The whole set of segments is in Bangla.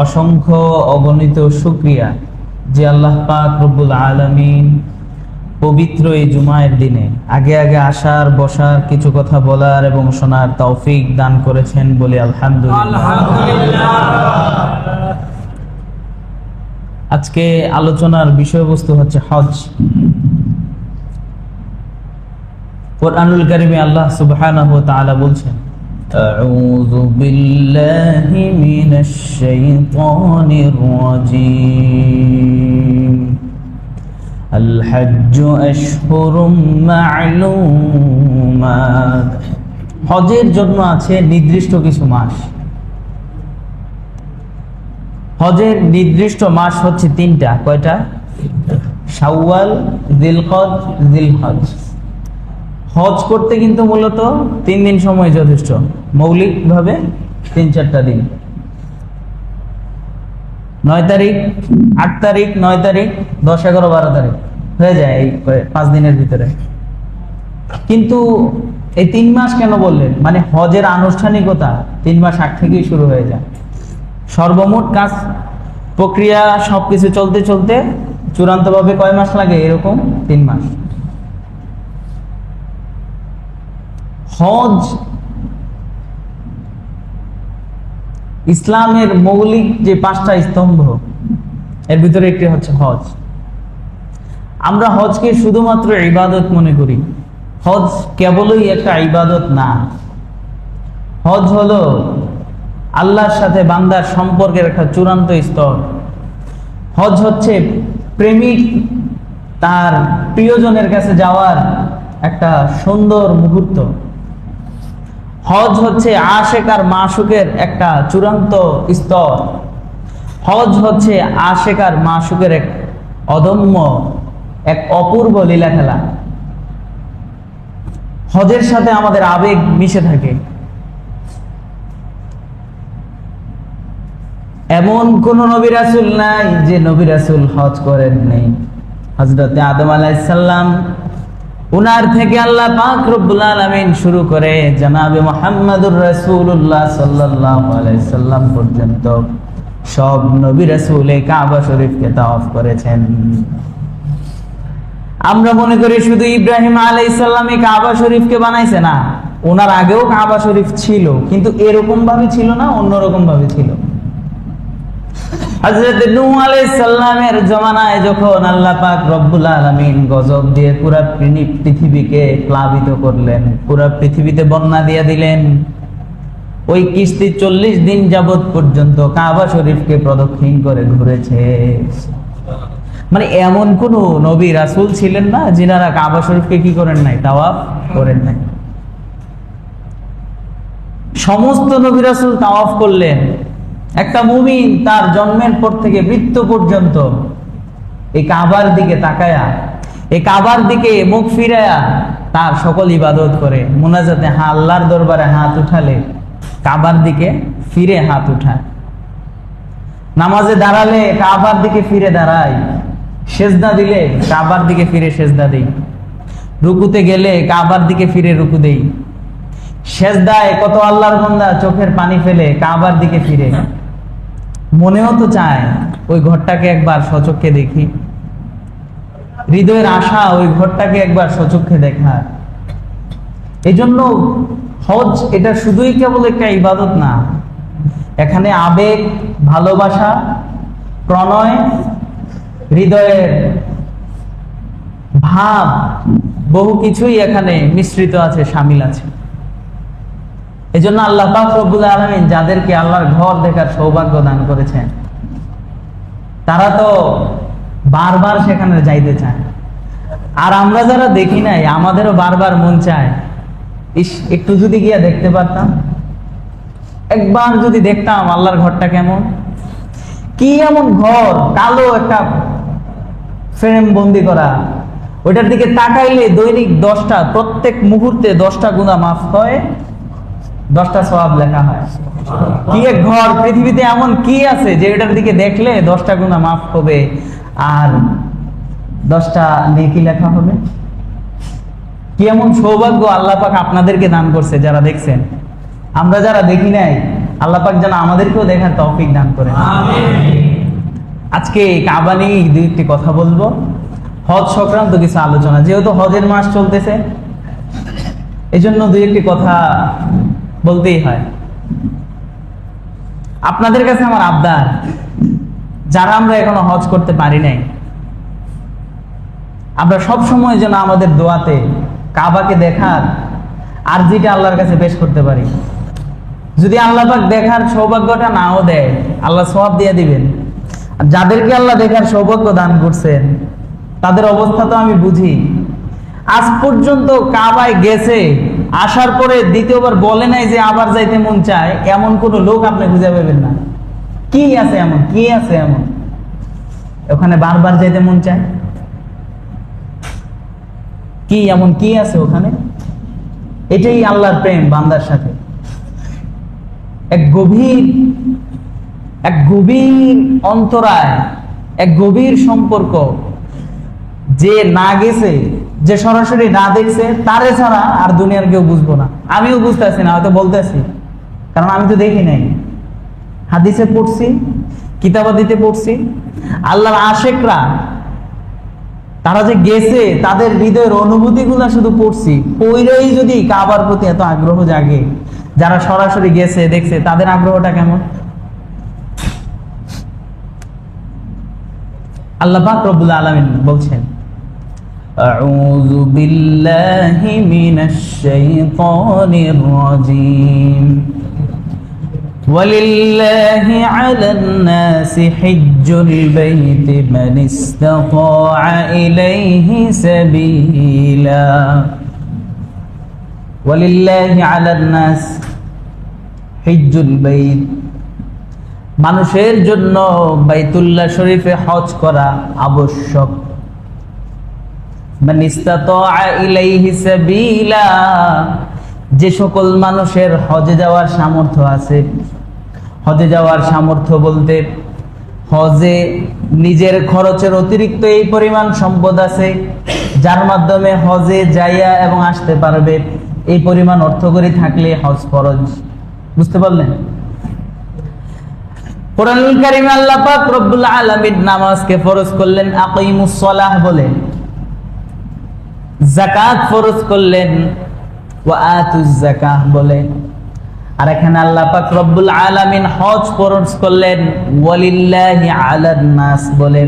অসংখ্য অগণিত শুকরিয়া যে আল্লাহ পাক রব্বুল আলামিন পবিত্র এই জুমায়ের দিনে আগে আগে আসার বসার কিছু কথা বলার এবং শোনার তৌফিক দান করেছেন বলে আলহামদুলিল্লাহ। আজকে আলোচনার বিষয়বস্তু হচ্ছে হজ। কুরআনুল কারীমে আল্লাহ সুবহানাহু ওয়া তাআলা বলছেন, আউযু বিল্লাহি মিনাশ শাইতানির রাজীম, আল হজ্জু আশহুরুম মা'লুমাত। হজের জন্য আছে নির্দিষ্ট কিছু মাস। হজের নির্দিষ্ট মাস হচ্ছে তিনটা। কয়টা? শাওয়াল, যিলকদ, যিলহজ। হজ করতে কিন্তু মূলত 3 দিন সময় যথেষ্ট, মৌলিকভাবে 3-4টা দিন। 9 তারিখ, 8 তারিখ, 9 তারিখ, 10, 11, 12 তারিখ হয়ে যায় এই 5 দিনের ভিতরে। কিন্তু এই 3 মাস কেন বললেন? মানে হজের আনুষ্ঠানিকতা 3 মাস আগ থেকেই শুরু হয়ে যায়। সর্বমোট কাজ প্রক্রিয়া সবকিছু চলতে চলতে চূড়ান্তভাবে কয় মাস লাগে? এরকম 3 মাস। হজ ইসলামের মৌলিক যে 5টা স্তম্ভ, এর ভিতরে একটি হচ্ছে হজ। আমরা হজকে শুধুমাত্র ইবাদত মনে করি। হজ কেবলই একটা ইবাদত না। হজ হলো আল্লাহর সাথে বান্দার সম্পর্কের একটা চূড়ান্ত স্তর। হজ হচ্ছে প্রেমিক তার প্রিয়জনের কাছে যাওয়ার একটা সুন্দর মুহূর্ত। হজ হচ্ছে আশেক আর মাশুকের একটা চূড়ান্ত স্তর। হজ হচ্ছে আশেক আর মাশুকের এক অদম্য, এক অপূর্ব লীলা খেলা। হজের সাথে আমাদের আবেগ মিশে থাকে। এমন কোন নবী রাসূল নাই যে নবী রাসূল হজ করেন নাই। হযরত আদম আলাইহিস সালাম, উনার থেকে আল্লাহ পাক রব্বুল আলামিন শুরু করে জনাবে মুহাম্মদুর রাসূলুল্লাহ সাল্লাল্লাহু আলাইহি সাল্লাম পর্যন্ত সব নবী রাসূল এই কাবা শরীফকে তাওয়াফ করেছেন। আমরা মনে করি শুধু ইব্রাহিম আলাইহিস সালাম এই কাবা শরীফকে বানাইছে, না, ওনার আগেও কাবা শরীফ ছিল, কিন্তু এরকম ভাবে ছিল না, অন্যরকম ভাবে ছিল। হযরত নূহ আলাইহিস সালামের জমানায় যখন আল্লাহ পাক রব্বুল আলামিন গজব দিয়ে পুরো পৃথিবীকে প্লাবিত করলেন, পুরো পৃথিবীতে বন্যা দিয়ে দিলেন, ওই কিস্তি 40 দিন যাবত পর্যন্ত কাবা শরীফকে প্রদক্ষিণ করে ঘুরেছে। মানে এমন কোন নবী রাসূল ছিলেন না যিনারা কাবা শরীফকে কি করেন নাই? তাওয়াফ করেন নাই। সমস্ত নবী রাসূল তাওয়াফ করলেন। একটা মুমিন তার জন্মের পর থেকে মৃত্যু পর্যন্ত এই কাবার দিকে তাকায়া, এই কাবার দিকে মুখ ফিরায়া তার সকল ইবাদত করে। মুনাজাতে আল্লাহর দরবারে হাত উঠালে কাবার দিকে ফিরে হাত উঠায়। নামাজে দাঁড়ালে কাবার দিকে ফিরে দাঁড়ায়। সেজদা দিলে কাবার দিকে ফিরে সেজদা দেই। রুকুতে গেলে কাবার দিকে ফিরে রুকু দেই। সেজদায় কত আল্লাহর বান্দা চোখের পানি ফেলে কাবার দিকে ফিরে। মনেও তো চায় ওই ঘরটাকে একবার সচক্ষে দেখি। হৃদয়ের আশা ওই ঘরটাকে একবার সচক্ষে দেখা। এই জন্য হজ এটা শুধুই কেবল একটা ইবাদত না, এখানে আবেগ, ভালোবাসা, প্রণয়, হৃদয়ের ভাব, বহু কিছুই এখানে মিশ্রিত আছে, শামিল আছে। এজন্য আল্লাহ পাক রব্বুল আলামিন যাদেরকে আল্লাহর ঘর দেখার সৌভাগ্য দান করেছেন, তারা তো বারবার সেখানে যাইতে চায়। আর আমরা যারা দেখি নাই, আমাদেরও বারবার মন চায়, ইস, একটু যদি গিয়া দেখতে পারতাম, একবার যদি দেখতাম আল্লাহর ঘরটা কেমন। কি এমন ঘর, কালো একটা ফ্রেম বন্দি করা, ওইটার দিকে তাকাইলে দৈনিক 10টা, প্রত্যেক মুহূর্তে 10টা গুনাহ মাফ হয়, 10টা সওয়াব লেখা হয়। কি এক ঘর! পৃথিবীতে এমন কি আছে যে এটার দিকে দেখলে 10টা গুনাহ মাফ হবে আর 10টা নেকি লেখা হবে? কি কি এমন সৌভাগ্য আল্লাহ পাক আপনাদেরকে দান করছে যারা দেখছেন। আমরা যারা দেখি নাই, আল্লাহ পাক যেন আমাদেরকেও দেখার তৌফিক দান করেন। আজকে কাবা নিয়ে দুই একটি কথা বলবো, হজ সংক্রান্ত কিছু আলোচনা, যেহেতু হজের মাস চলতেছে এজন্য দুই একটি কথা বলতেই হয়। আপনাদের কাছে আমার আবদার, যারা আমরা এখনো হজ করতে পারি নাই, আমরা সব সময় যেন আমাদের দোয়াতে কাবাকে দেখার আরজিটা আল্লাহর কাছে পেশ করতে পারি। যদি আল্লাহ পাক দেখার সৌভাগ্যটা নাও দেয়, আল্লাহ সওয়াব দিয়ে দিবেন। আর যাদেরকে আল্লাহ দেখার সৌভাগ্য দান করছেন তাদের অবস্থা তো আমি বুঝি। আজ পর্যন্ত কাবায় গেছে, আসার পরে দ্বিতীয়বার বলে নাই যে আবার যাইতে মন চায়, এমন কোন লোক আপনি খুঁজে পাবেন না। কি আছে এমন, কি আছে এমন ওখানে বারবার যাইতে মন চায়? কি এমন কি আছে ওখানে? এটাই আল্লাহর প্রেম বান্দার সাথে, এক গভীর অন্তরায়, এক গভীর সম্পর্ক। যে না গেছে, যে সরাসরি না দেখছে, তারে ছাড়া আর দুনিয়ার কেউ বুঝবো না। আমিও বুঝতেছি না, হয়তো বলতেছি, কারণ আমি তো দেখি নাই। হাদিসে পড়ছি, কিতাবাদিতে পড়ছি, আল্লাহর আশেকরা তারা যে গেছে তাদের হৃদয়ের অনুভূতি গুলা শুধু পড়ছি। পইরেই যদি কাবার প্রতি এত আগ্রহ জাগে, যারা সরাসরি গেছে দেখছে তাদের আগ্রহটা কেমন? আল্লাহ পাক রব্বুল আলামিন বলছেন, আউযু বিল্লাহি মিনাশ শাইতানির রাজীম, ولله على الناس حج البيت من استطاع إليه سبيلا ولله على الناس حج البيت, মানুষের জন্য বাইতুল্লাহ শরীফে হজ করা আবশ্যক। মান ইসতাতাআ ইলাইহি সাবিলা, যে সকল মানুষের হজে যাওয়ার সামর্থ্য আছে। হজে যাওয়ার সামর্থ্য বলতে হজে নিজের খরচের অতিরিক্ত এই পরিমাণ সম্পদ আছে যার মাধ্যমে হজে যাইয়া এবং আসতে পারবে, এই পরিমাণ অর্থকরী থাকলে হজ ফরজ। বুঝতে পারলেন? কোরআনুল কারীমে আল্লাহ পাক রব্বুল আলামিন নামাজকে ফরজ করলেন আকিমুস সালাহ বলে, যাকাত ফরজ করলেন ওয়া আতুজ যাকাহ বলে, আর এখানে আল্লাহ পাক রব্বুল আলামিন হজ ফরজ করলেন ওয়ালিল্লাহি আলান নাস বলে।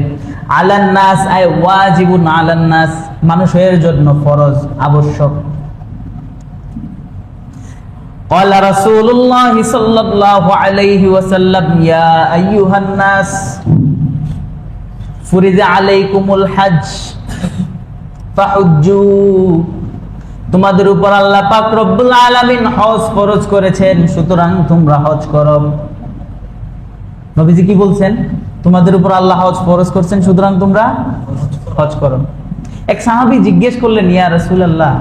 আলান নাস আই ওয়াজিবুন আলান নাস, মানুষের জন্য ফরজ, আবশ্যক। قال رسول الله صلى الله عليه وسلم يا أيها الناس فرض عليكم الحج فحجوا, তোমাদের উপর আল্লাহ পাক রব্বুল আলামিন হজ ফরজ করেছেন, সুতরাং তোমরা হজ করো। নবীজি কি বলছেন? তোমাদের উপর আল্লাহ হজ ফরজ করেছেন, সুতরাং তোমরা হজ করো। এক সাহাবী জিজ্ঞেস করলেন, ইয়া রাসূলুল্লাহ,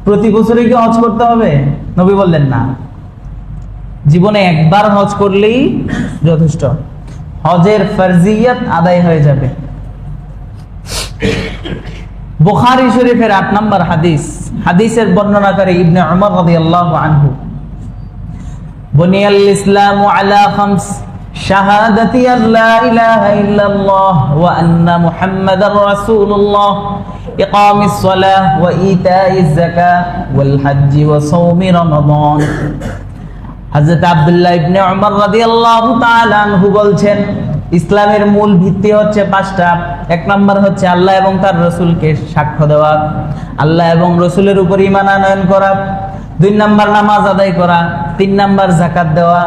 প্রতি বছরে কি হজ করতে হবে? নবী বললেন না, জীবনে একবার হজ করলেই যথেষ্ট, হজের ফরজিয়ত আদায় হয়ে যাবে। বুখারী শরীফের 8 নম্বর হাদিস, হাদিসের বর্ণনাকারী ইবনে উমর রাদিয়াল্লাহু আনহু, বুনিয়াল ইসলামু আলা খামস শাহাদাতি আল্লা ইলাহা ইল্লাল্লাহ ওয়া আন্না মুহাম্মাদার রাসূলুল্লাহ ইকামিস সালাহ ওয়া ইতাইজ যাকাহ ওয়াল হজ্জ ওয়া সাওমি রমাদান। হযরত আব্দুল্লাহ ইবনে উমর রাদিয়াল্লাহু তাআলা আনহু বলছেন, ইসলামের মূল ভিত্তি হচ্ছে 5টা। 1 নম্বর হচ্ছে আল্লাহ এবং তার রাসূলকে সাক্ষ্য দেওয়া, আল্লাহ এবং রাসূলের উপর ঈমান আনয়ন করা। 2 নম্বর নামাজ আদায় করা, 3 নম্বর যাকাত দেওয়া,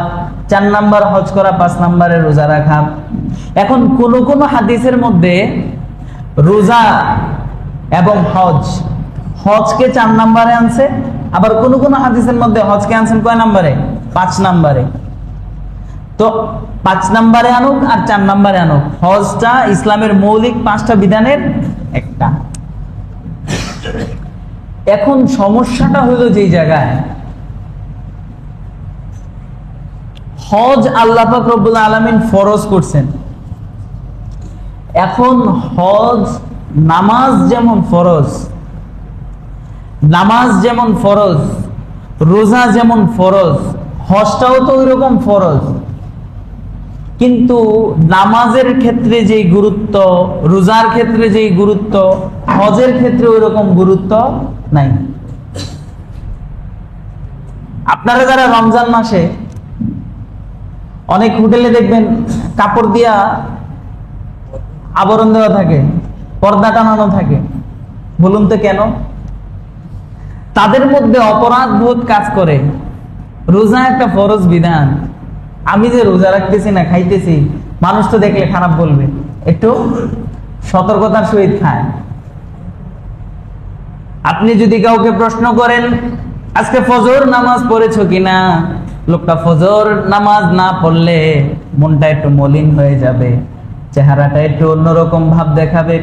4 নম্বর হজ করা, 5 নম্বরে রোজা রাখা। এখন কোন হাদিসের মধ্যে রোজা এবং হজকে 4 নম্বরে আনছে, আবার কোন হাদিসের মধ্যে হজকে আনছেন কয় নম্বরে? 5 নম্বরে। তো 5 নম্বরে আনুক আর 4 নম্বরে আনুক, হজটা ইসলামের মৌলিক 5টা বিধানের একটা। এখন সমস্যাটা হলো যেই জায়গায় হজ আল্লাহ পাক রব্বুল আলামিন ফরজ করছেন, এখন হজ নামাজ যেমন ফরজ, রোজা যেমন ফরজ, হজটাও তো ওইরকম ফরজ, কিন্তু নামাজের ক্ষেত্রে যেই গুরুত্ব, রোজার ক্ষেত্রে যেই গুরুত্ব, হজের ক্ষেত্রে ওইরকম গুরুত্ব নাই। আপনারা যারা রমজান মাসে অনেক হোটেলে দেখবেন কাপড় দিয়া আবরণ দেওয়া থাকে, পর্দা টানানো থাকে, বলুন তো কেন? তাদের মধ্যে অপরাধ বোধ কাজ করে। রোজা একটা ফরজ বিধান, আমি যে রোজা রাখতেছি না, খাইতেছি, মানুষ তো দেখলে খারাপ বলবে, একটু সতর্কতার সহিত খায়। আপনি যদি কাউকে প্রশ্ন করেন আজকে ফজর নামাজ পড়েছো কিনা, লোকটা ফজর নামাজ না পড়লে মনটা একটু মলিন হয়ে যাবে, চেহারাটা একটু অন্যরকম ভাব দেখাবে।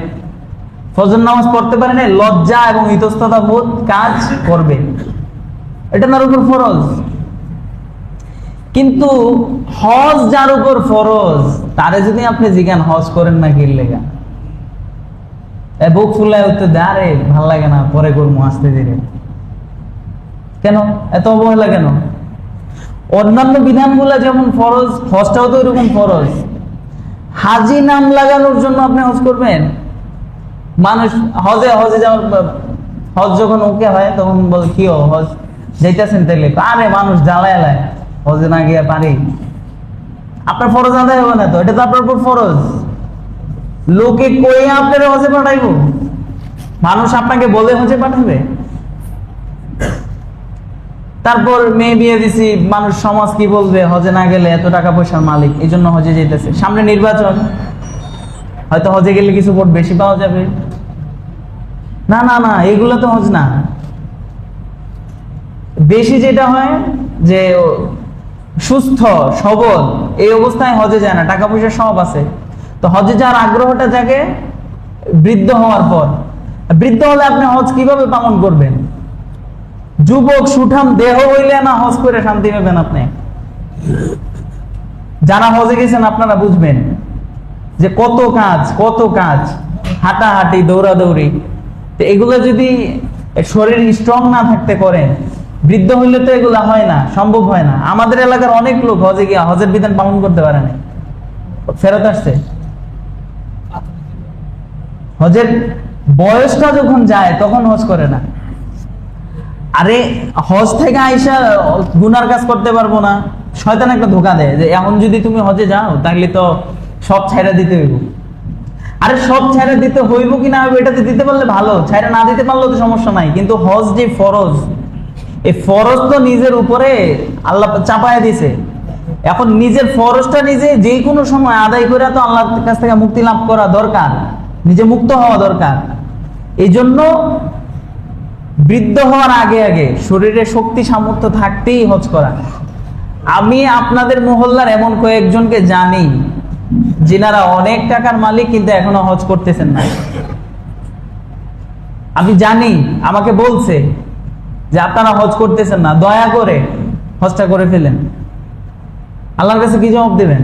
ফজর নামাজ পড়তে পারে না, লজ্জা এবং ইতস্ততা বোধ কাজ করবে, এটা তার উপর ফরজ। কিন্তু হজ যার উপর ফরজ, তারে যদি আপনি জিজ্ঞান হজ করেন না কি লেগা, বুক ফুলায় উঠতে দাঁড়ে, ভাল লাগে না, পরে করবো আসতে ধীরে, কেন এত অবহেলা কেন? অন্যান্য বিধানগুলো যেমন ফরজ, হজটাও তো এরকম ফরজ। হাজি নাম লাগানোর জন্য আপনি হজ করবেন? মানুষ হজে যেমন হজ যখন ওকে হয় তখন বলে কি হজ যাইতেছেন, তাইলে আরে মানুষ জ্বালায় এলায় হজে না গিয়ে পারি, আপনার ফরজ আদায় হবে না তো, এটা তো আপনার উপর ফরজ। লোকে কই আপনার হজে পাঠাইব? মানুষ আপনাকে বলে হজে পাঠাবে? তারপর মেয়ে বিয়ে দিছি, মানুষ সমাজ কি বলবে, হজে না গেলে এত টাকা পয়সার মালিক, এই জন্য হজে যেতেছে। সামনে নির্বাচন, হয়তো হজে গেলে কিছু ভোট বেশি পাওয়া যাবে। না না না, এগুলো তো হজ না। বেশি যেটা হয় যে সুস্থ সবল এই অবস্থায় হজে যায় না, টাকা পয়সা সব আছে, তো হজে যাওয়ার আগ্রহটা জাগে বৃদ্ধ হওয়ার পর। বৃদ্ধ হলে আপনি হজ কিভাবে পালন করবেন? যুবক সুঠাম দেহ হইলে না হজ করে শান্তি পাবেন আপনি। যারা হজে গেছেন আপনারা বুঝবেন যে কত কাজ, হাঁটাহাঁটি, দৌড়াদৌড়ি, তো এগুলো যদি শরীর স্ট্রং না থাকতে করেন, বৃদ্ধ হইলে তো এগুলা হয় না, সম্ভব হয় না। আমাদের এলাকার অনেক লোক হজে গিয়া হজের বিধান পালন করতে পারে না, ফেরত আসছে। হজের বয়সটা যখন যায় তখন হজ করে না। আরে হজ থেকে আইসা গুনার কাজ করতে পারবো না, শয়তান একটা ধোকা দেয় যে এখন যদি তুমি হজে যাও তাহলে তো সব ছাইরা দিতে হইব। আরে সব ছাইরা দিতে হইব কি না হইব, এটাতে দিতে পারলে ভালো, ছাইরা না দিতে পারলেও তো সমস্যা নাই, কিন্তু হজ যে ফরজ, এই ফরজ তো নিজের উপরে আল্লাহ চাপায় দিছে। এখন নিজের ফরজটা নিজে যে কোনো সময় আদায় করে তো আল্লাহর কাছ থেকে মুক্তি লাভ করা দরকার, নিজে মুক্ত হওয়া দরকার। এই জন্য বৃদ্ধ হওয়ার আগে শরীরে শক্তি সামর্থ্য থাকতেই হজ করা। আমি আপনাদের মহল্লার এমন কয়েকজনকে জানি যিনারা অনেক টাকার মালিক কিন্তু এখনো হজ করতেছেন না। আমি জানি, আমাকে বলছে যে আপনারা হজ করতেছেন না, দয়া করে হজটা করে ফেলেন। আল্লাহর কাছে কি জবাব দেবেন?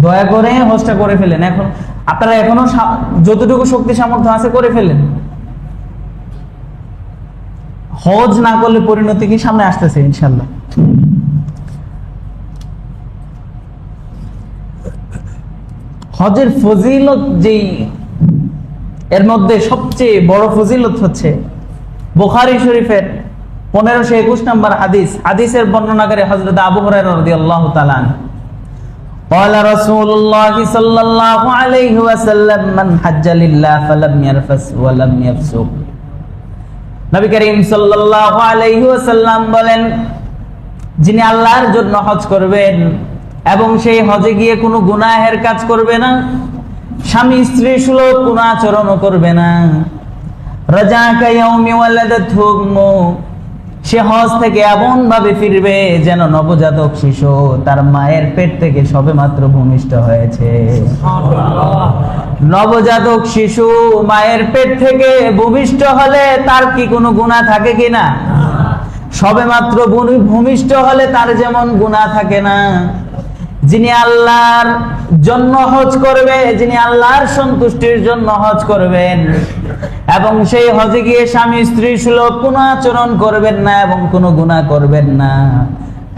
দয়া করে হজটা করে ফেলেন। এখন আপনারা এখনো যতটুকু শক্তি সামর্থ্য আছে করে ফেলেন। হজ না করলে পরিণতি কি সামনে আসতেছে ইনশাল্লাহ। হজের ফজিলত যেই, এর মধ্যে সবচেয়ে বড় ফজিলত হচ্ছে বুখারী শরীফের 1521 নম্বর হাদিসের বর্ণনাকারী হযরত আবু হুরায়রা রাদিয়াল্লাহু তাআলা আনহু قال رسول الله صلى الله عليه وسلم من حج لله فلم يرفث ولم يفسق। নবী করিম সাল্লাল্লাহু আলাইহি ওয়াসাল্লাম বলেন, যিনি আল্লাহর জন্য হজ করবেন এবং সেই হজে গিয়ে কোনো গুনাহের কাজ করবে না, স্বামী স্ত্রী সুলভ কোনো আচরণও করবে না, রাজাকা ইয়াউমি ওয়ালাদাতহু উম্মু, সে হজ থেকে এমন ভাবে ফিরবে যেন নবজাতক শিশু তার মায়ের পেট থেকে সবেমাত্র ভূমিষ্ঠ হয়েছে। নবজাতক শিশু মায়ের পেট থেকে ভূমিষ্ঠ হলে তার কি কোনো গুনাহ থাকে কিনা? সবেমাত্র ভূমিষ্ঠ হলে তার যেমন গুনাহ থাকে না, যিনি আল্লাহর জন্য হজ করবে, যিনি আল্লাহর সন্তুষ্টির জন্য হজ করবেন এবং সেই হজে গিয়ে স্বামী স্ত্রী সুলভ কোনো আচরণ করবেন না এবং কোনো গুনাহ করবেন না,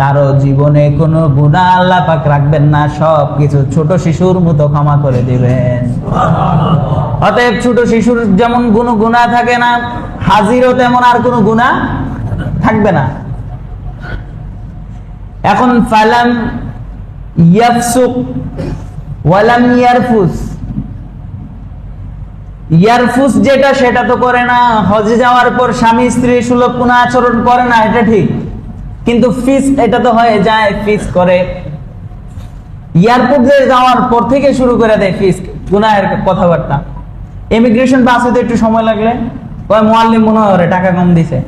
কারো জীবনে কোনো গুনাহ আল্লাহ পাক রাখবেন না, সবকিছু ছোট শিশুর মতো ক্ষমা করে দিবেন। অতএব ছোট শিশুর যেমন কোনো গুনাহ থাকে না, হাজিরও তেমন আর কোনো গুনাহ থাকবে না। এখন ফালাম ইয়াফসুক ওয়ালাম ইয়ারফুস, ইয়ারফুস যেটা সেটা তো করে না, হজে যাওয়ার পর স্বামী স্ত্রী সুলভ কোনো আচরণ করে না, এটা ঠিক, কিন্তু ফিস এটা তো হয়ে যায়, ফিস করে। এয়ারপোর্টে যাওয়ার পর থেকে শুরু করে দেয় ফিস, গুনাহের কথাবার্তা। ইমিগ্রেশন পাস হতে একটু সময় লাগলে ওই মুআল্লিম মনে হয় টাকা কম দিছে,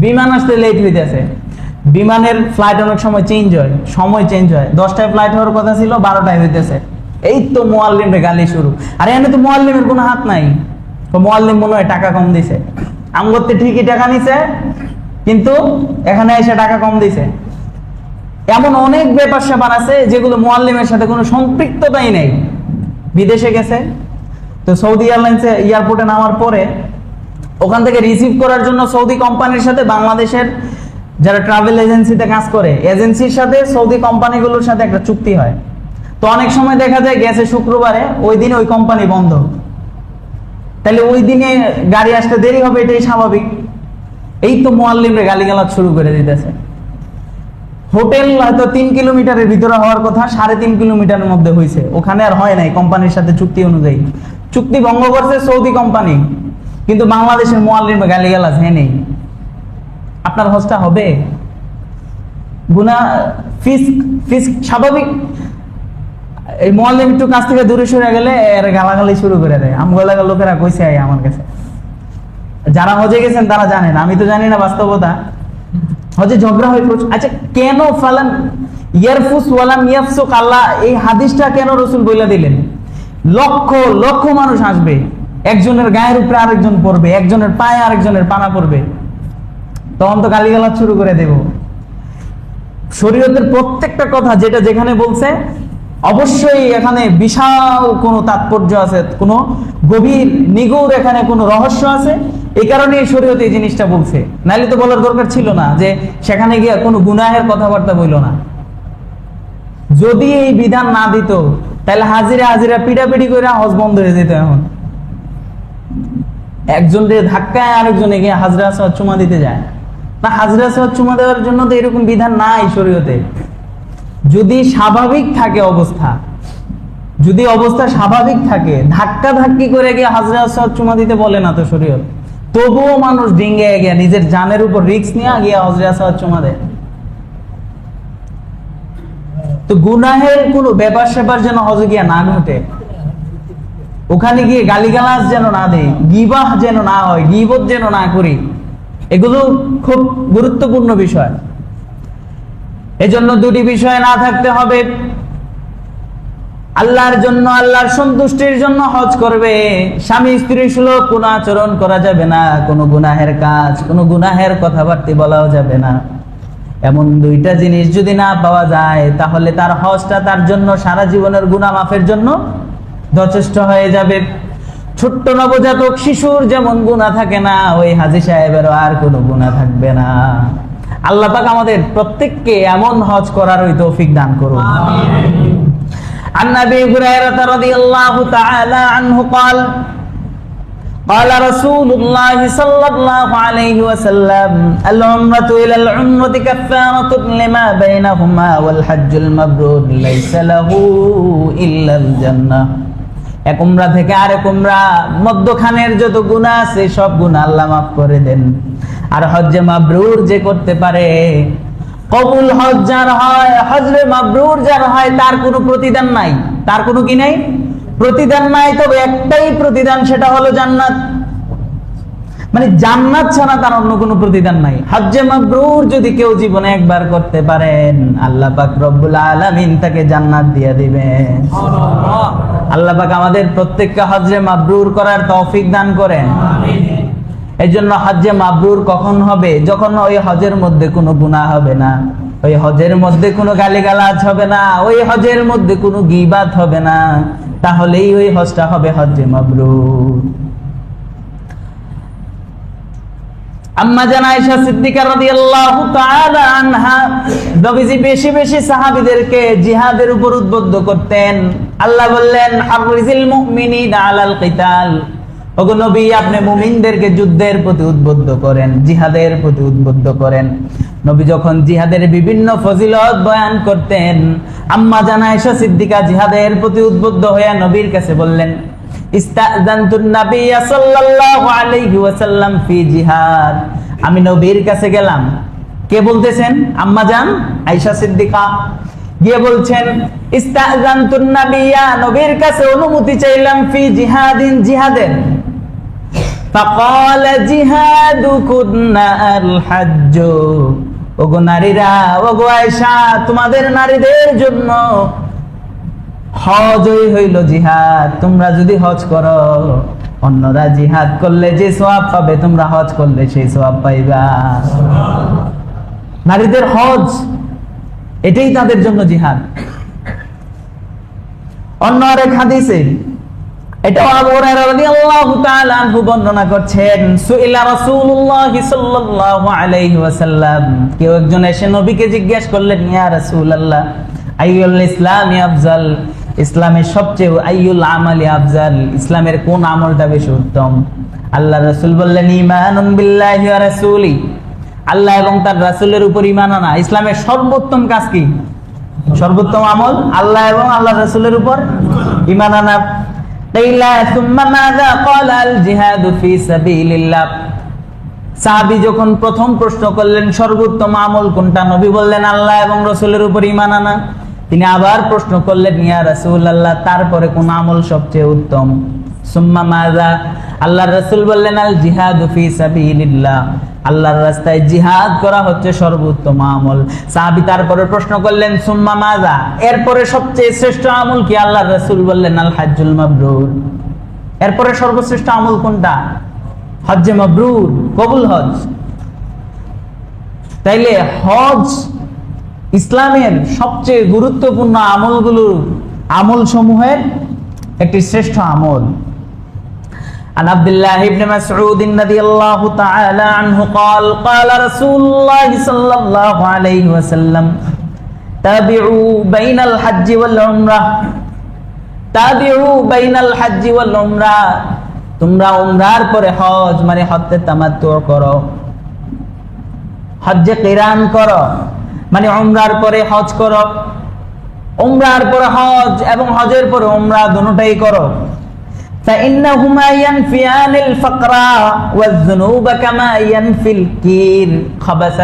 বিমান আসতে লেট হইতেছে, বিমানের ফ্লাইট অনেক সময় চেঞ্জ হয়, সময় চেঞ্জ হয়, 10টায় ফ্লাইট হওয়ার কথা ছিল 12টায় হইতেছে, এই তো মুআল্লিমের গালি শুরু। আর এখানে তো মুআল্লিমের কোনো হাত নাই, মুআল্লিম মনে হয় টাকা কম দিছে, আমগতে ঠিকই টাকা নিছে কিন্তু এখানে এসে টাকা কম দিছে। এমন অনেক ব্যাপার স্যাপার আছে যেগুলো মুআল্লিমের সাথে কোনো সম্পৃক্ততাই নেই। বিদেশে গেছে তো সৌদি এয়ারলাইন্সে এয়ারপোর্টে নামার পরে ওখান থেকে রিসিভ করার জন্য সৌদি কোম্পানির সাথে বাংলাদেশের যারা ট্রাভেল এজেন্সিতে কাজ করে এজেন্সির সাথে সৌদি কোম্পানিগুলোর সাথে একটা চুক্তি হয়। তো অনেক সময় দেখা যায় গেছে শুক্রবারে, ওই দিন ওই কোম্পানি বন্ধ, তাহলে ওই দিনে গাড়ি আসতে দেরি হবে, এটাই স্বাভাবিক। এই তো মুআল্লিমরে গালিগালাজ শুরু করে দিতেছে। হোটেল হয়তো 3 কিলোমিটারের ভিতরে হওয়ার কথা 3.5 কিলোমিটারের মধ্যে হয়েছে, ওখানে আর হয় নাই কোম্পানির সাথে চুক্তি অনুযায়ী, চুক্তি ভঙ্গ করছে সৌদি কোম্পানি, কিন্তু বাংলাদেশের মুআল্লিমে গালিগালাজ হ্যাঁ নেই। আপনার হজটা হবে? গুনাহ ফিস স্বাভাবিক। এই মুআল্লিম একটু কাছ থেকে দূরে সরে গেলে এর গালাগালি শুরু করে দেয়। আমগোলাগা লোকেরা কইছে আমার কাছে, যারা হজে গেছেন তারা জানেন, আমি তো জানি না বাস্তবতা। হজে ঝগড়া হয়ে প্রচুর। আচ্ছা, কেন ফালাম ইয়ারফুস ওয়ালাম ইয়াফসুক, আল্লাহ এই হাদিসটা কেন রাসূল বইলা দিলেন? লক্ষ লক্ষ মানুষ আসবে, একজনের গায়ের উপরে আরেকজন পড়বে, একজনের পায়ে আরেকজনের পানা পড়বে, তখন তো গালিগালাজ শুরু করে দেব। শরীয়তের প্রত্যেকটা কথা যেটা যেখানে বলছে অবশ্যই এখানে বিশাল কোনো তাৎপর্য আছে, কোনো গভীর নিগূঢ় এখানে কোনো রহস্য আছে, এই কারণে শরীয়ত এই জিনিসটা বলছে। নাইলে তো বলার দরকার ছিল না যে সেখানে গিয়ে কোনো গুনাহের কথাবার্তা বইল না। যদি এই বিধান না দিত তাহলে হাজিরা পিটাপিটি করে হজ বন্ধ হয়ে যেত। এখন একজনের ধাক্কায় আরেকজনে গিয়ে হাজরা আসওয়াদ চুমা দিতে যায় না, হাজরা আসওয়াদ চুমা দেওয়ার জন্য তো এরকম বিধান নাই শরীয়তে। যদি স্বাভাবিক থাকে অবস্থা, যদি অবস্থা স্বাভাবিক থাকে, ধাক্কা ধাক্কি করে গিয়ে হাজরা আসওয়াদ চুমা দিতে বলে না তো শরীয়ত, তবুও মানুষ ডিঙ্গে গিয়ে নিজের জানের উপর রিস্ক নিয়ে গিয়ে হাজরা আসওয়াদ চুমা দেয়। তো গুনাহের কোনো ব্যাপার স্যাপার যেন হজে গিয়া না ঘটে, ওখানে গিয়ে গালিগালাজ যেন না দেয়, গিবাহ যেন না হয়, গীবত যেন না করি, এগুলো খুব গুরুত্বপূর্ণ বিষয়। এজন্য দুটি বিষয় না থাকতে হবে। আল্লাহর জন্য, আল্লাহর সন্তুষ্টির জন্য হজ করবে, স্বামী স্ত্রী সুলভ কোনো আচরণ করা যাবে না, কোনো গুনাহের কাজ, কোনো গুনাহের কথাবার্তা বলাও যাবে না। এমন দুইটা জিনিস যদি না পাওয়া যায় তাহলে তার হজটা তার জন্য সারা জীবনের গুনাহ মাফের জন্য যথেষ্ট হয়ে যাবে। ছোট্ট নবজাতক শিশুর যেমন গুনাহ থাকে না, ওই হাজী সাহেবেরও আর কোনো গুনাহ থাকবে না। আল্লাহ পাক আমাদের প্রত্যেককে এমন হজ করার ওই তৌফিক দান করুন। আমিন। عن أبي هريرة رضي الله تعالى عنه قال قال رسول الله صلى الله عليه وسلم العمرة إلى العمرة كفارة لما بينهما والحج المبرور ليس له إلا الجنة। এক উমরা থেকে আরেক উমরা মধ্যখানের যত গুনাহ আছে সব গুনাহ আল্লাহ মাফ করে দেন। আর হজ্জে মাবরুর যে করতে পারে, কবুল হজ যার হয়, হজরে মাবরুর যার হয়, তার কোনো প্রতিদান নাই। তার কোনো কি নাই? প্রতিদান নাই। তবে একটাই প্রতিদান, সেটা হলো জান্নাত। মানে জান্নাত ছাড়া তার অন্য কোনো প্রতিদান নাই। হজ্জে মাবরুর যদি কেউ জীবনে একবার করতে পারেন, আল্লাহ পাক রব্বুল আলামিন তাকে জান্নাত দিয়ে দিবেন। আল্লাহ পাক আমাদের প্রত্যেককে হজ্জে মাবরুর করার তৌফিক দান করেন। আমিন। এই জন্য হজ্জে মাবরুর কখন হবে? যখন ওই হজের মধ্যে কোনো গুনাহ হবে না, ওই হজের মধ্যে কোনো গালিগালাজ হবে না, ওই হজের মধ্যে কোনো গীবাত হবে না, তাহলেই ওই হজটা হবে হজ্জে মাবরুর। আম্মা জান আয়েশা সিদ্দিকা রাদিয়াল্লাহু তাআলা আনহা নবীজি বেশি বেশি সাহাবীদেরকে জিহাদের উপর উদ্বুদ্ধ করতেন। আল্লাহ বললেন, হাররিজিল মুমিনিনা আলাল কিতাল, ওগো নবী আপনি মুমিনদেরকে যুদ্ধের প্রতি উদ্বুদ্ধ করেন, জিহাদের প্রতি উদ্বুদ্ধ করেন। নবী যখন জিহাদের বিভিন্ন ফজিলত বয়ান করতেন, আম্মা জান আয়েশা সিদ্দিকা জিহাদের প্রতি উদ্বুদ্ধ হয়ে নবীর কাছে বললেন, ইস্তাযানতুন নাবিয়্য সাল্লাল্লাহু আলাইহি ওয়াসাল্লাম ফি জিহাদ, আমি নবীর কাছে গেলাম। কে বলতেছেন? আম্মা জান আয়েশা সিদ্দিকা গিয়ে বলছেন, ইস্তাযানতুন নাবিয়্য, নবীর কাছে অনুমতি চাইলাম, ফি জিহাদিন, জিহাদের। ফাকাল জিহাদুকুন্না আল হজ্জ, ওগো নারীরা, ওগো আয়েশা, তোমাদের নারীদের জন্য হজই হইল জিহাদ। তোমরা যদি হজ করো, অন্যরা জিহাদ করলে যে সওয়াব পাবে, তোমরা হজ করলে সেই সওয়াব পাইবা। নারীদের হজ, এটাই তাদের জন্য জিহাদ। অন্য আরেক হাদিসে এটাও আবু হুরায়রা রাদিয়াল্লাহু তাআলা আনহু বর্ণনা করছেন, সুইলা রাসূলুল্লাহ সাল্লাল্লাহু আলাইহি ওয়াসাল্লাম, কেউ একজন এসে নবীকে জিজ্ঞেস করলেন, ইয়া রাসূলুল্লাহ আইয়ুল ইসলামি আফজাল, ইসলামের সবচেয়ে আইয়ুল আমালি আফজাল, ইসলামের কোন আমলটা বেশি উত্তম? আল্লাহর রাসূল বললেন, ঈমানুন বিল্লাহি ওয়া রাসূলি, আল্লাহ এবং তার রাসূলের উপর ঈমান আনা। ইসলামের সর্বোত্তম কাজ কি? সর্বোত্তম আমল আল্লাহ এবং আল্লাহর রাসূলের উপর ঈমান আনা। কিলা সুম্মা মাযা ক্বালা আল জিহাদু ফি সাবিলিল্লাহ, সাহাবী যখন প্রথম প্রশ্ন করলেন সর্বোত্তম আমল কোনটা, নবী বললেন আল্লাহ এবং রাসূলের উপর ঈমান আনা। তিনি আবার প্রশ্ন করলেন, ইয়া রাসূলুল্লাহ তারপরে কোন আমল সবচেয়ে উত্তম? সুম্মা মাযা, আল্লাহর রাসূল বললেন আল জিহাদু ফি সাবিলিল্লাহ, আল্লাহর রাস্তায় জিহাদ করা হচ্ছে সর্বোত্তম আমল। সাহাবী তারপরে প্রশ্ন করলেন, সুম্মা মাযা, এরপরে সবচেয়ে শ্রেষ্ঠ আমল কি? আল্লাহর রাসূল বললেন আল হজ্জুল মাবরুর, এরপরে সর্বশ্রেষ্ঠ আমল কোনটা? হজ্জে মাবরুর, কবুল হজ। তাইলে হজ ইসলামের সবচেয়ে গুরুত্বপূর্ণ আমল সমূহের একটি শ্রেষ্ঠ আমল। عن عبد الله بن مسعود رضي الله تعالى عنه قال قال رسول الله صلى الله عليه وسلم تابعوا بين الحج والعمرة تابعوا بين الحج والعمرة, তোমরা উমরার পরে হজ মানে হজ্জে তামাত্তু করো, হজ্জে কিরান করো, মানে উমরার পরে হজ করো, উমরার পরে হজ এবং হজের পরে উমরা দুটোটাই করো। فإنهما ينفيان الفقر والذنوب كما ينفي الكير خبث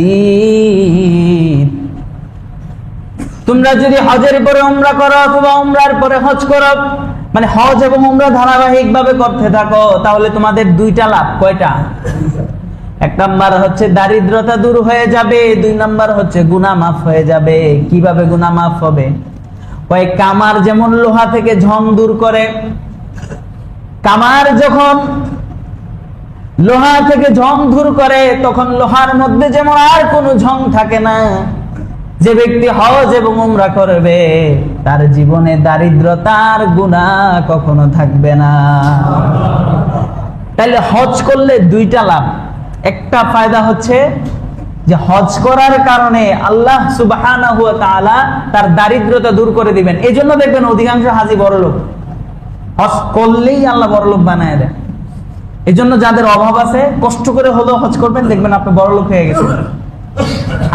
الحديد, তোমরা যদি হজের পরে উমরা করো অথবা উমরার পরে হজ করো, মানে হজ এবং উমরা ধারাবাহিক ভাবে করতে থাকো, তাহলে তোমাদের দুইটা লাভ। কয়টা? এক নাম্বার হচ্ছে দারিদ্রতা দূর হয়ে যাবে, দুই নাম্বার হচ্ছে গুনাহ মাফ হয়ে যাবে। কিভাবে গুনাহ মাফ হবে? ওই কামার যেমন লোহা থেকে ঝং দূর করে, কামার যখন লোহা থেকে ঝং দূর করে তখন লোহার মধ্যে যেমন আর কোনো ঝং থাকে না, যে ব্যক্তি হজ এবং উমরা করবে তার জীবনে দারিদ্রতার গুনাহ কখনো থাকবে না। তাহলে হজ করলে দুইটা লাভ। একটা ফায়দা হচ্ছে যে হজ করার কারণে আল্লাহ সুবহানাহু ওয়া তাআলা তার দারিদ্রতা দূর করে দিবেন। এই জন্য দেখবেন অধিকাংশ হাজি বড়লোক, হজ করলেই আল্লাহ বড়লোক বানায় দেয়। এই জন্য যাদের অভাব আছে কষ্ট করে হলেও হজ করবেন, দেখবেন আপনি বড়লোক হয়ে গেছেন।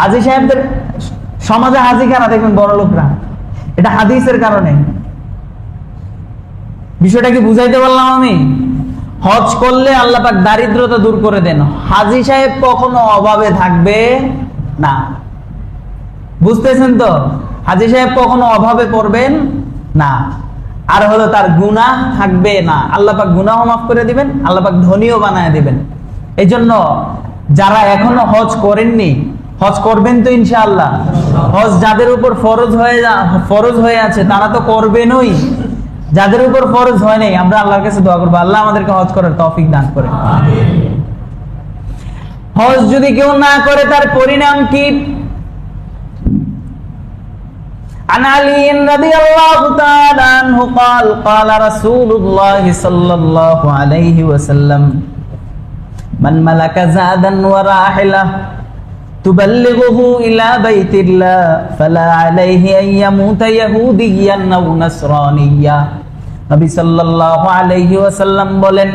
হাজি সাহেবদের সমাজে হাজি কারা দেখবেন? বড়লোকরা। এটা হাদিসের কারণে। বিষয়টা কি বুঝাইতে পারলাম আমি? হজ করলে আল্লাহ পাক দারিদ্রতা দূর করে দেন, হাজি সাহেব কখনো অভাবে থাকবে না। বুঝতেছেন তো? হাজি সাহেব কখনো অভাবে পড়বেন না। আর হলো তার গুনাহ থাকবে না, আল্লাহ পাক গুনাহ মাফ করে দিবেন, আল্লাহ পাক ধনীও বানায় দিবেন। এই জন্য যারা এখনো হজ করেননি, হজ করবেন তো ইনশাআল্লাহ। হজ যাদের উপর ফরজ হয়ে আছে তারা তো করবেনই, যাদের উপর ফরজ হয় নাই আমরা আল্লাহর কাছে দোয়া করবো আল্লাহ আমাদেরকে হজ করার তৌফিক দান করে। হজ যদি কেউ না করে তার পরিণাম কি? عن علي رضي الله تعالى عنه قال قال رسول الله صلى الله عليه وسلم من ملك زادا وراحلة تبلغه إلى بيت الله فلا عليه أن يموت يهوديا أو نصرانيا। নবী সাল্লাল্লাহু আলাইহি ওয়াসাল্লাম বলেন,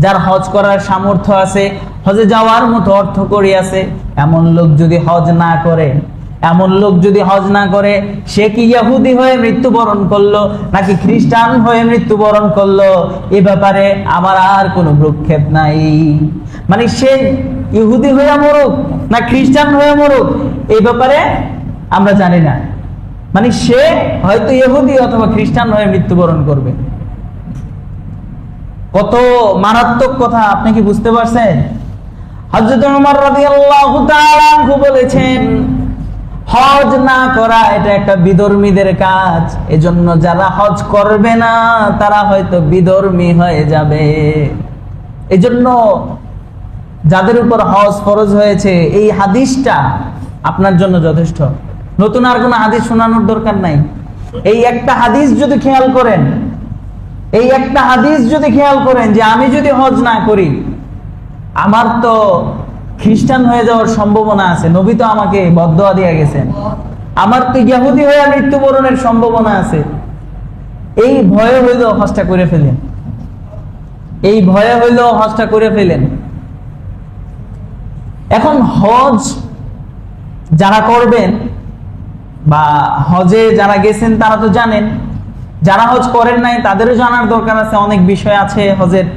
যার হজ করার সামর্থ্য আছে, হজে যাওয়ার মতো অর্থ করি আছে, এমন লোক যদি হজ না করে সে কি ইহুদি হয়ে মৃত্যুবরণ করলো নাকি খ্রিস্টান হয়ে মৃত্যুবরণ করলো, এ ব্যাপারে আমার আর কোনো ভ্রুক্ষেপ নাই। মানে সে ইহুদি হয়ে মরুক না খ্রিস্টান হয়ে মরুক, এই ব্যাপারে আমরা জানি না। মানে সে হয়তো ইহুদি অথবা খ্রিস্টান হয়ে মৃত্যুবরণ করবে। কত মারাত্মক কথা, আপনি কি বুঝতে পারছেন? হযরত ওমর রাদিয়াল্লাহু তাআলা আনহু বলেছেন, হজ না করা এটা একটা বিধর্মীদের কাজ, এজন্য যারা হজ করবে না তারা হয়তো বিধর্মী হয়ে যাবে। এজন্য যাদের উপর হজ ফরজ হয়েছে, এই হাদিসটা আপনার জন্য যথেষ্ট। নতুন আর কোনো হাদিস শোনানোর দরকার নাই। এই একটা হাদিস যদি খেয়াল করেন যে আমি যদি হজ না করি আমার তো খ্রিস্টান হয়ে যাওয়ার সম্ভাবনা আছে, নবী তো আমাকে বদদোয়া দিয়ে গেছেন, আমার তো ইহুদি হয়ে মৃত্যুবরণের সম্ভাবনা আছে, এই ভয়ে হইলেও হজটা করে ফেলেন। এখন হজ যারা করবেন বা হজে যারা গেছেন তারা তো জানেন, যারা হজ করেন নাই তাদেরও জানার দরকার আছে। অনেক বিষয় আছে হজের,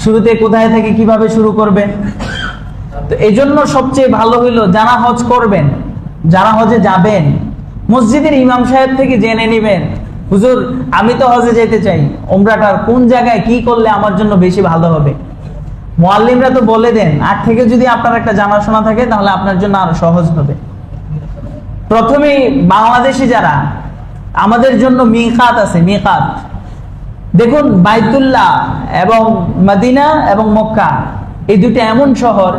শুরুতে কোথায় থেকে কিভাবে শুরু করবেন। তো এই জন্য সবচেয়ে ভালো হইলো যারা হজ করবেন, যারা হজে যাবেন, মসজিদের ইমাম সাহেব থেকে জেনে নেবেন, হুজুর আমি তো হজে যেতে চাই, উমরাটার কোন জায়গায় কি করলে আমার জন্য বেশি ভালো হবে। মুআল্লিমরা তো বলে দেন, আগ থেকে যদি আপনার একটা জানাশোনা থাকে তাহলে আপনার জন্য আরো সহজ হবে। প্রথমে বাংলাদেশি যারা, আমাদের জন্য মিকাত আছে, মিকাত। দেখুন বাইতুল্লাহ এবং মদিনা এবং মক্কা এই দুটো এমন শহর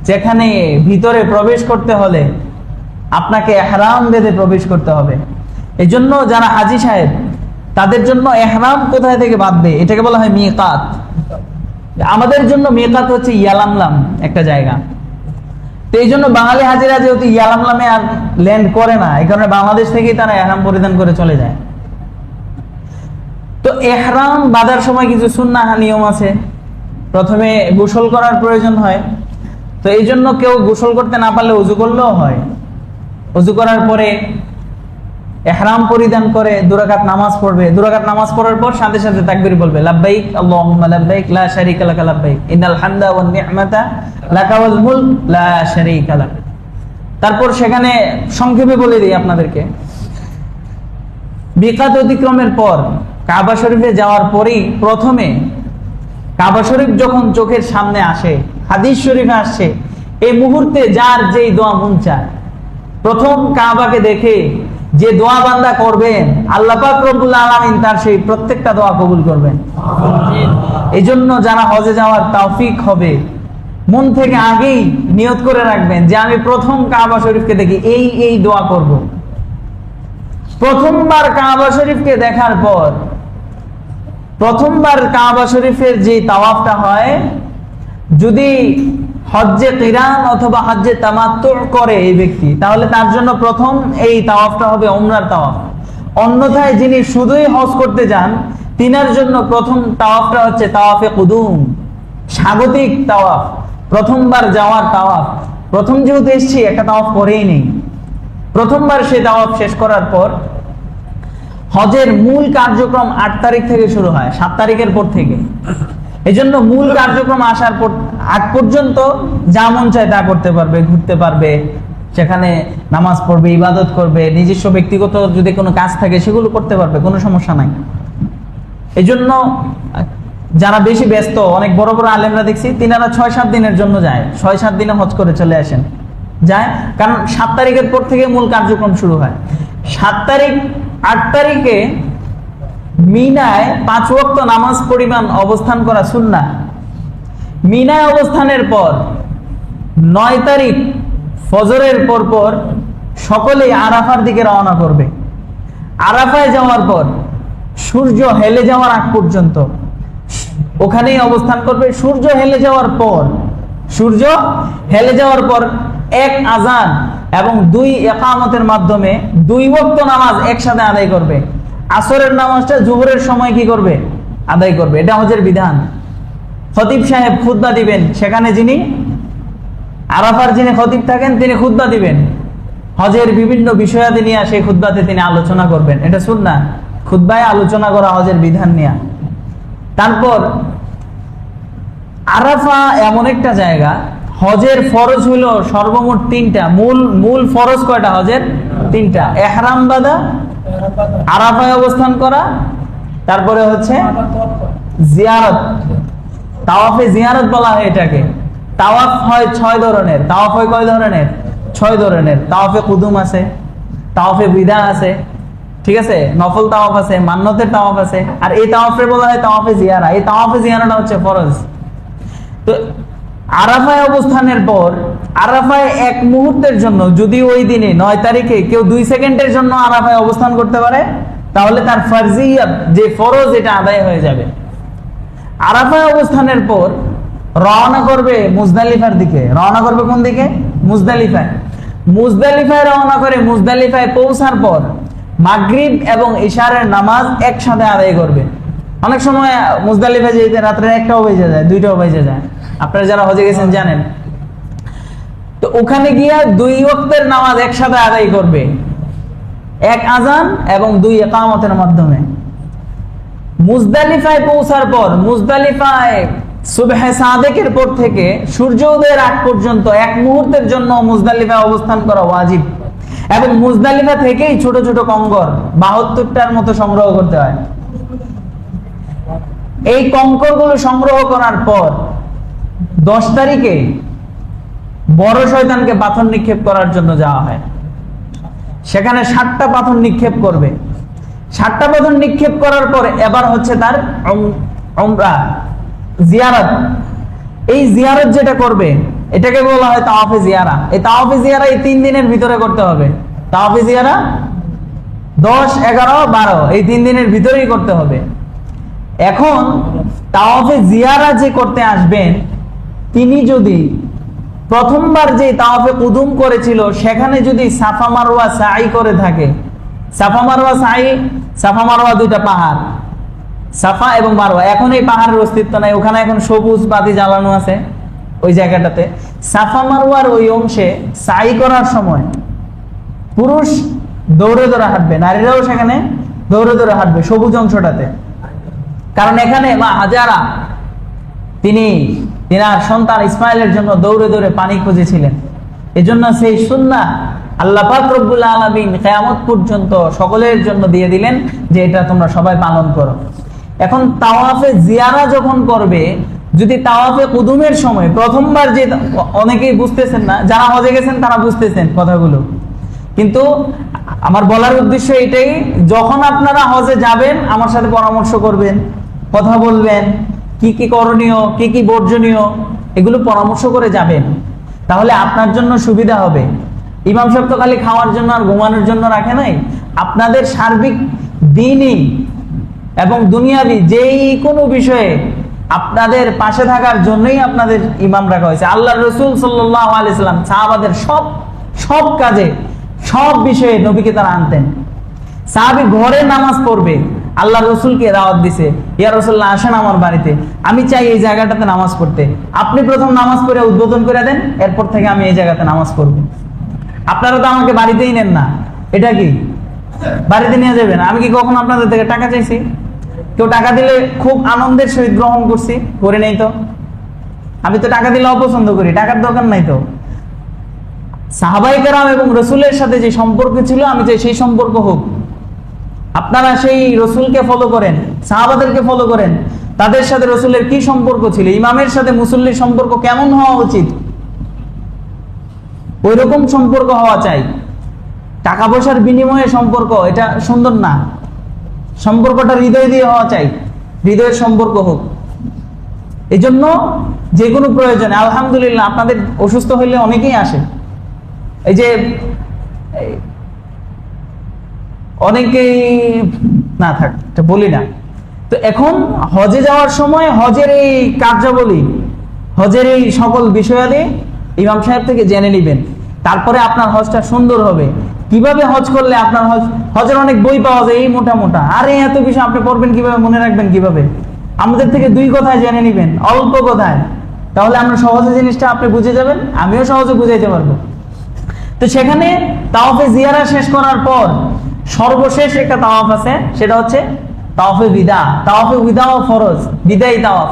যেখানে ভিতরে প্রবেশ করতে হলে আপনাকে ইহরাম বেঁধে প্রবেশ করতে হবে। এই জন্য যারা হাজী সাহেব তাদের জন্য ইহরাম কোথায় থেকে বাঁধবে এটাকে বলা হয় মিকাত। আমাদের জন্য মিকাত হচ্ছে ইয়ালামলাম একটা জায়গা। তো এই জন্য বাঙালি হাজিরা যেহেতু ইয়ালামলামে আর ল্যান্ড করে না, এই কারণে বাংলাদেশ থেকেই তারা ইহরাম পরিধান করে চলে যায়। তো ইহরাম বাঁধার সময় কিছু সুন্নাহ নিয়ম আছে। প্রথমে গোসল করার প্রয়োজন হয়, তো এই জন্য কেউ গোসল করতে না পারলে উযু করলেও হয়। উযু করার পরে ইহরাম পরিধান করে 2 রাকাত নামাজ পড়বে। 2 রাকাত নামাজ পড়ার পর সাথে সাথে তাকবীর বলবে, লাব্বাইক আল্লাহুম্মা লাব্বাইক লা শারীকা লাকা লাব্বাইক ইন্নাল হামদা ওয়ান নি'মাতা লাকা ওয়াল মুলক লা শারীকা লাক। তারপর সেখানে সংক্ষেপে বলে দিই আপনাদেরকে, মিকাত অতিক্রমের পর কাবা শরীফে যাওয়ার পরেই প্রথমে কাবা শরীফ যখন চোখের সামনে আসে, হাদিস শরীফে আসছে, এই মুহূর্তে যার যেই দোয়া মন চায়, প্রথম কাবাকে দেখে যে দোয়া বান্দা করবেন আল্লাহ পাক রব্বুল আলামিন তার সেই প্রত্যেকটা দোয়া কবুল করবেন। এই জন্য যারা হজে যাওয়ার তৌফিক হবে মন থেকে আগেই নিয়ত করে রাখবেন যে আমি প্রথম কাবা শরীফকে দেখি এই দোয়া করব। প্রথমবার কাবা শরীফকে দেখার পর, প্রথমবার কাবা শরীফের যে তাওয়াফটা হয়, যদি হজ্জে কিরান অথবা হজ্জে তামাত্তু করে এই ব্যক্তি, তাহলে তার জন্য প্রথম এই তাওয়াফটা হবে উমরার তাওয়াফ। অন্যথায় যিনি শুধুই হজ করতে যান তিনার জন্য প্রথম তাওয়াফটা হচ্ছে তাওয়াফে কুদুম, স্বাগতিক তাওয়াফ, প্রথমবার যাওয়ার তাওয়াফ। প্রথম যেহেতু এসেছি একটা তাওয়াফ করেই নেই, প্রথমবার সেই তাওয়াফ শেষ করার পর হজের মূল কার্যক্রম 8 তারিখ থেকে শুরু হয়, 7 তারিখের পর থেকে। এই জন্য মূল কার্যক্রম আসার পর আগ পর্যন্ত যা মন চায় তা করতে পারবে, ঘুরতে পারবে, সেখানে নামাজ পড়বে, ইবাদত করবে, নিজস্ব ব্যক্তিগত যদি কোনো কাজ থাকে সেগুলো করতে পারবে, কোনো সমস্যা নাই। এই জন্য যারা বেশি ব্যস্ত, অনেক বড় বড় আলেমরা দেখছি তিনারা 6-7 দিনের জন্য যায়, 6-7 দিনে হজ করে চলে আসেন, যায়। কারণ 7 তারিখের পর থেকে মূল কার্যক্রম শুরু হয়। 7 তারিখ 8 তারিখে মিনায় 5 ওয়াক্ত নামাজ পরিমাণ অবস্থান করা সুন্নাহ। মিনায় অবস্থানের পর 9 তারিখ ফজরের পর সকলেই আরাফার দিকে রওনা করবে। আরাফায় যাওয়ার পর সূর্য হেলে যাওয়ার আগ পর্যন্ত ওখানেই অবস্থান করবে। সূর্য হেলে যাওয়ার পর এক আজান এবং 2 ইকামতের মাধ্যমে 2 ওয়াক্ত নামাজ একসাথে আদায় করবে। আসরের নামাজটা জোহরের সময় কি করবে? আদায় করবে। এটা হজের বিধান। খতিব সাহেব খুতবা দিবেন, সেখানে যিনি আরাফার যিনি খতিব থাকেন তিনি খুতবা দিবেন। হজের বিভিন্ন বিষয়াদি নিয়ে সেই খুতবাতে তিনি আলোচনা করবেন। এটা সুন্নাহ, খুতবায় আলোচনা করা হজের বিধান নিয়ে। তারপর আরাফা এমন একটা জায়গা, হজের ফরজ হলো সর্বমোট 3টা। মূল ফরজ কয়টা হজের? 3টা। ইহরাম বাঁধা, আরাফায় অবস্থান করা, তারপরে হচ্ছে জিয়ারত, তাওয়াফে জিয়ারত বলা হয় এটাকে। তাওয়াফ হয় 6 ধরনের। তাওয়াফ হয় কয় ধরনের? 6 ধরনের। তাওয়াফে কুদুম আছে, তাওয়াফে বিদা আছে, ঠিক আছে, নফল তাওয়াফ আছে, মান্নতের তাওয়াফ আছে, আর এই তাওয়াফে বলা হয় তাওয়াফে জিয়ারা। এই তাওয়াফে জিয়ারাটা হচ্ছে ফরজ। তো আরাফায় অবস্থানের পর আরাফায় 1 মুহূর্তের জন্য, যদি ওই দিনে 9 তারিখে কেউ 2 সেকেন্ডের জন্য আরাফায় অবস্থান করতে পারে, তাহলে তার ফরজিয়াত, যে ফরজ, এটা আদায় হয়ে যাবে। আরাফায় অবস্থানের পর রওনা করবে মুজদালিফার দিকে। রওনা করবে কোন দিকে? মুজদালিফায়। মুজদালিফায় রওনা করে মুজদালিফায় পৌঁছার পর মাগরিব এবং ইশারের নামাজ একসাথে আদায় করবে। অনেক সময় মুজদালিফায় যেতে রাত্রে 1টাও বেজে যায়, 2টাও বেজে যায়। আপনারা যারা হজে গেছেন জানেন। তো ওখানে গিয়া 2 ওয়াক্তের নামাজ একসাথে আদায় করবে, 1 আজান এবং 2 ইকামতের মাধ্যমে। মুজদালিফায় পৌঁছার পর মুজদালিফায় সুবহে সাদেকের পর থেকে সূর্য উদয়ের আগ পর্যন্ত 1 মুহূর্তের জন্য মুজদালিফায় অবস্থান করা ওয়াজিব। এবং মুজদালিফা থেকেই ছোট ছোট কঙ্কর 72টার মতো সংগ্রহ করতে হয়। এই কঙ্করগুলো সংগ্রহ করার পর 10 তারিখে বড় শয়তানকে পাথর নিক্ষেপ করার জন্য যাওয়া হয়। সেখানে 7টা পাথর নিক্ষেপ করবে। 7টা পাথর নিক্ষেপ করার পর এবার হচ্ছে তার উমরা, জিয়ারত। এই জিয়ারত যেটা করবে এটাকে বলা হয় তাওয়াফে জিয়ারা। এই তাওয়াফে জিয়ারা এই 3 দিনের ভিতরে করতে হবে। তাওয়াফে জিয়ারা 10, 11, 12 এই 3 দিনের ভিতরেই করতে হবে। এখন তাওয়াফে জিয়ারা যে করতে আসবেন, তিনি যদি প্রথমবার যে তাওয়াফে কুদুম করেছিল সেখানে যদি সাফা মারওয়া সাই করে থাকে, সাফা মারওয়া সাই, সাফা মারওয়া 2টা পাহাড়, সাফা এবং মারওয়া। এখন এই পাহাড়ের অস্তিত্ব নাই, ওখানে এখন সবুজ বাতি জ্বালানো আছে ওই জায়গাটাতে। সাফা মারওয়ার ওই অংশে সাই করার সময় পুরুষ দৌড়ে দৌড়ে হাঁটবে, নারীরাও সেখানে দৌড়ে দৌড়ে হাঁটবে সবুজ অংশটাতে। কারণ এখানে মা হাজারা তিনার সন্তান ইসমাইলের জন্য দৌড়ে দৌড়ে পানি খুঁজেছিলেন। এজন্য সেই সুন্নাহ আল্লাহ পাক রব্বুল আলামিন কিয়ামত পর্যন্ত সকলের জন্য দিয়ে দিলেন যে এটা তোমরা সবাই পালন করো। এখন তাওয়াফে জিয়ারা যখন করবে, যদি তাওয়াফে কুদুমের সময় প্রথমবার, যে অনেকেই বুঝতেছেন না, যারা হজে গেছেন তারা বুঝতেছেন কথাগুলো, কিন্তু আমার বলার উদ্দেশ্য এটাই, যখন আপনারা হজে যাবেন আমার সাথে পরামর্শ করবেন, কথা বলবেন, কি কি করণীয়, কি কি বর্জনীয়, এগুলো পরামর্শ করে যাবেন, তাহলে আপনার জন্য সুবিধা হবে। ইমাম সাহেব তো খালি খাওয়ার জন্য আর ঘুমানোর জন্য রাখে নাই, আপনাদের সার্বিক দ্বীনি এবং দুনিয়াবি যেই কোনো বিষয়ে আপনাদের পাশে থাকার জন্যই আপনাদের ইমাম রাখা হয়েছে। আল্লাহর রাসূল সাল্লাল্লাহু আলাইহি সাল্লাম সাহাবাদের সব কাজে, সব বিষয়ে নবীকে তারা আনতেন। সাহাবী ঘরে নামাজ পড়বে, আল্লাহ রসুলকে দাওয়াত দিছে, ইয়া রাসূলুল্লাহ আসেন আমার বাড়িতে, আমি চাই এই জায়গাটাতে নামাজ পড়তে, আপনি প্রথম নামাজ পড়ে উদ্বোধন করে দেন, এরপর থেকে আমি এই জায়গাতে নামাজ পড়ব। আপনারা তো আমাকে বাড়িতেই নেন না, এটা কি বাড়িতে নিয়ে যাবেন? আমি কি কখনো আপনাদের থেকে টাকা চাইছি? কেউ টাকা দিলে খুব আনন্দের সহিত গ্রহণ করছি, করে নেই তো। আমি তো টাকা দিলে অপছন্দ করি, টাকার দরকার নাই তো। সাহাবায়ে কেরাম এবং রসুলের সাথে যে সম্পর্ক ছিল, আমি চাই সেই সম্পর্ক হোক। আপনারা সেই রসুলকে ফলো করেন, সাহাবাদেরকে ফলো করেন, তাদের সাথে রসুলের কি সম্পর্ক ছিল, ইমামের সাথে মুসল্লির সম্পর্ক কেমন হওয়া উচিত, ওই রকম সম্পর্ক হওয়া চাই। টাকা পয়সার বিনিময়ে সম্পর্ক, এটা সুন্দর না। সম্পর্কটা হৃদয় দিয়ে হওয়া চাই, হৃদয়ের সম্পর্ক হোক। এই জন্য যে কোনো প্রয়োজনে, আলহামদুলিল্লাহ আপনাদের অসুস্থ হইলে অনেকেই আসে। এই যে অনেকেই না থাক এটা বলি না। তো এখন হজে যাওয়ার সময় হজের এই কার্যাবলী, হজের এই সকল বিষয়াদি ইমাম সাহেব থেকে জেনে নেবেন, তারপরে আপনার হজটা সুন্দর হবে। কিভাবে হজ করলে আপনার হজের অনেক বই পাওয়া যায় এই মোটা মোটা, আরে এত বিষয় আপনি পড়বেন কিভাবে, মনে রাখবেন কিভাবে? আমাদের থেকে 2 কথায় জেনে নেবেন, অল্প কথায়, তাহলে আমরা সহজে জিনিসটা আপনি বুঝে যাবেন, আমিও সহজে বুঝাইতে পারবো। তো সেখানে তাওয়াফে জিয়ারা শেষ করার পর সর্বশেষ একটা তাওয়াফ আছে, সেটা হচ্ছে তাওয়াফে বিদা। তাওয়াফে বিদাও ফরজ, বিদায়ী তাওয়াফ,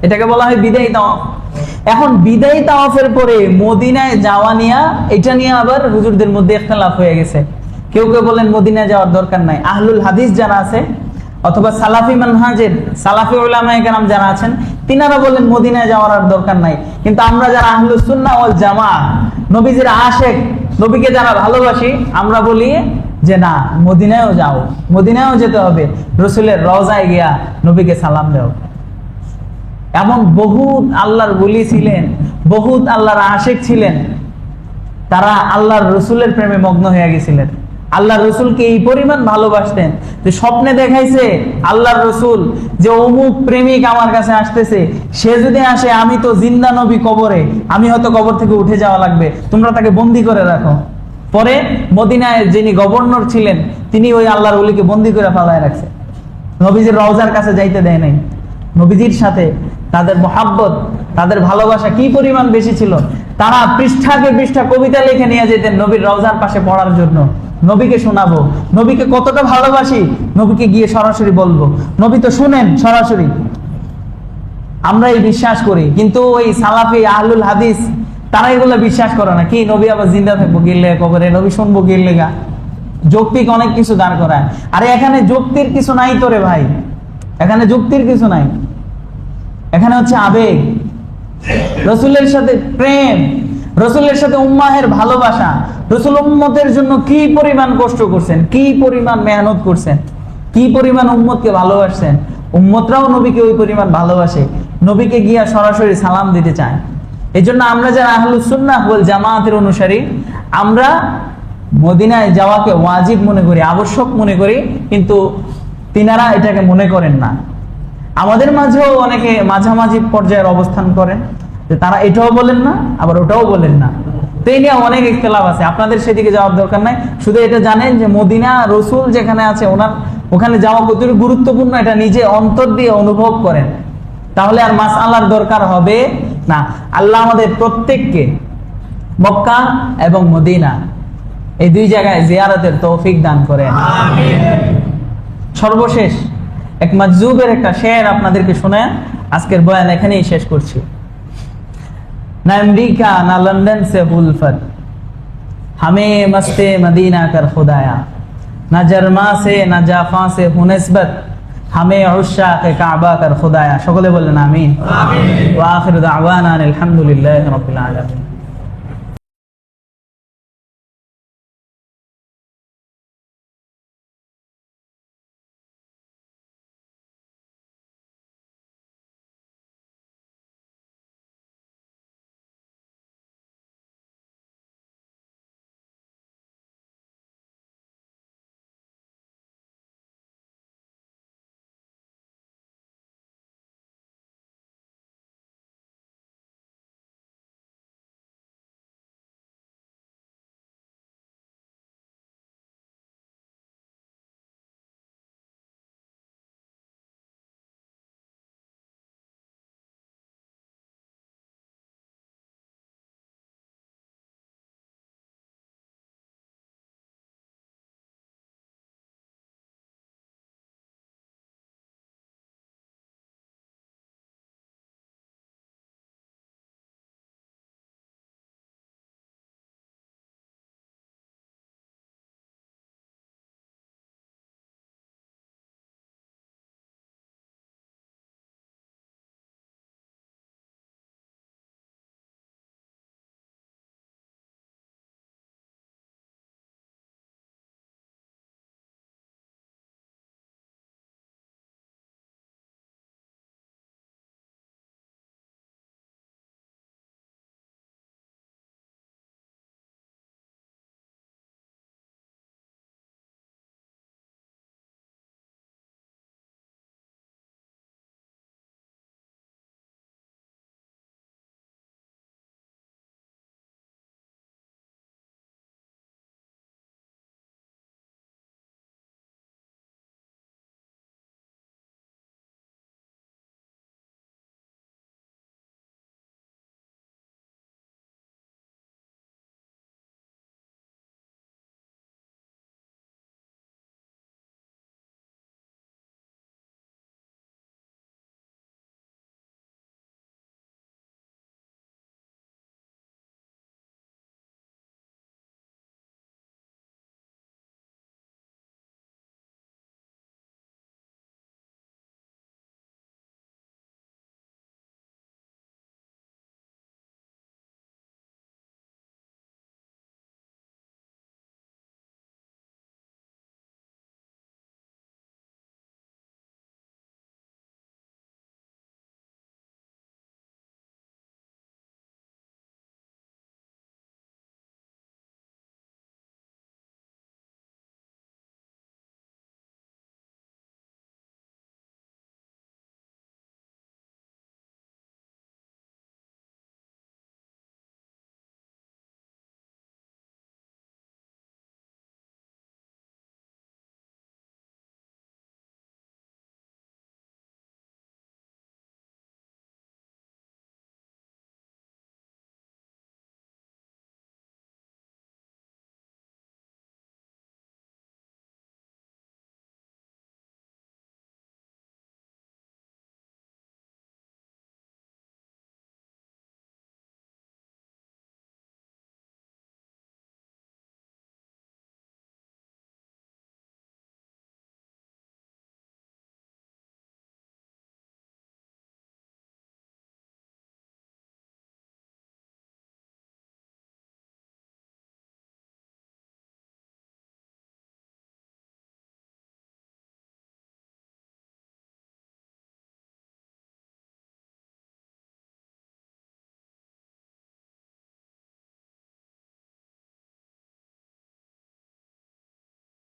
এটাকে বলা হয় বিদায়ী তাওয়াফ। এখন বিদায়ী তাওয়াফের পরে মদিনায় যাওয়া নিয়ে, এটা নিয়ে আবার হুজুরদের মধ্যে ইখতিলাফ হয়ে গেছে। কেউ কেউ বলেন মদিনায় যাওয়ার দরকার নাই। আহলুল হাদিস যারা আছে অথবা সালাফি মানহাজের সালাফি উলামায়ে কেরাম যারা আছেন, তিনারা বলেন মদিনায় যাওয়ার আর দরকার নাই। কিন্তু আমরা যারা আহলুস সুন্নাহ ওয়াল জামাআহ, নবীজির আশিক, নবীকে যারা ভালোবাসি, আমরা বলি যে না, মদিনায়ও যাও, মদিনায়ও যেতে হবে, রাসূলের রওজায় গিয়া নবীকে সালাম দাও। এমন বহুত আল্লাহর ওলি ছিলেন, বহুত আল্লাহর আশিক ছিলেন, তারা আল্লাহর রসুলের প্রেমে মগ্ন হয়ে গেছিলেন। আল্লাহর রসুলকে এই পরিমাণ ভালোবাসতেন যে স্বপ্নে দেখাইছে আল্লাহর রসুল যে অমুক প্রেমিক আমার কাছে আসতেছে, সে যদি আসে আমি তো জিন্দা নবী কবরে, আমি হয়তো কবর থেকে উঠে যাওয়া লাগবে, তোমরা তাকে বন্দি করে রাখো। পরে মদিনায় যিনি গভর্নর ছিলেন, তিনি ওই আল্লাহর ওলিকে বন্দি করে ফালায় রাখছে, নবীজির রওজার কাছে যাইতে দেয় নাই। নবীজির সাথে তাদের মহাব্বত, তাদের ভালোবাসা কি পরিমাণ বেশি ছিল, তারা পৃষ্ঠাকে পৃষ্ঠা কবিতা লিখে নিয়ে যেতেন নবীর রওজার পাশে পড়ার জন্য। নবীকে শোনাবো, নবীকে কতটা ভালোবাসি, নবীকে গিয়ে সরাসরি বলবো, নবী তো শুনেন সরাসরি। আমরা এই বিশ্বাস করি, কিন্তু ওই সালাফি আহলুল হাদিস তারা এগুলো বিশ্বাস করে না। কি নবী আবার জিন্দা থাকবো গিরলে কবরে, নবী শুনবো গিরলে গা, যৌক্তিক অনেক কিছু দাঁড় করায়। আরে এখানে যুক্তির কিছু নাই তো রে ভাই, এখানে যুক্তির কিছু নাই, এখানে হচ্ছে আবেগ, রসুলের সাথে প্রেম, রসুলের সাথে উম্মাহের ভালোবাসা। রসুল উম্মতের জন্য কি পরিমাণ কষ্ট করছেন, কি পরিমাণ মেহনত করছেন, কি পরিমাণ উম্মতকে ভালোবাসছেন, উম্মতরাও নবীকে ওই পরিমাণ ভালোবাসে, নবীকে গিয়া সরাসরি সালাম দিতে চায়। এই জন্য আমরা যারা আহলুস সুন্নাহ ওয়াল জামাআতের অনুসারী, আমরা মদিনায় যাওয়াকে ওয়াজিব মনে করি, আবশ্যক মনে করি, কিন্তু তিনারা এটাকে মনে করেন না। আমাদের মাঝেও অনেকে মাঝামাঝি পর্যায়ের অবস্থান করেন, যে তারা এটাও বলেন না আবার ওটাও বলেন না। তো এই নিয়ে অনেক ইখতিলাফ আছে, আপনাদের সেদিকে যাওয়ার দরকার নাই। শুধু এটা জানেন যে মদিনা রসুল যেখানে আছে, ওনার ওখানে যাওয়া কতটুকু গুরুত্বপূর্ণ এটা নিজে অন্তর দিয়ে অনুভব করেন, তাহলে আর মাসআলার দরকার হবে না। আল্লাহ আমাদের প্রত্যেককে মক্কা এবং মদিনা এই 2 জায়গায় জিয়ারতের তৌফিক দান করেন। সর্বশেষ এক মাজজুবের একটা শের আপনাদেরকে শোনায় আজকের বয়ান এখানেই শেষ করছি। না আমেরিকা না লন্ডন সে উলফত, হামে মস্তে মদিনা কর খুদায়া, না জার্মা সে না জাফা সে হু নিসবত, হামে উশাকে কাবা কর খুদায়া। সকলে বলেন আমিন। ওয়া আখিরু দাওয়ানা আলহামদুলিল্লাহি রাব্বিল আলামিন।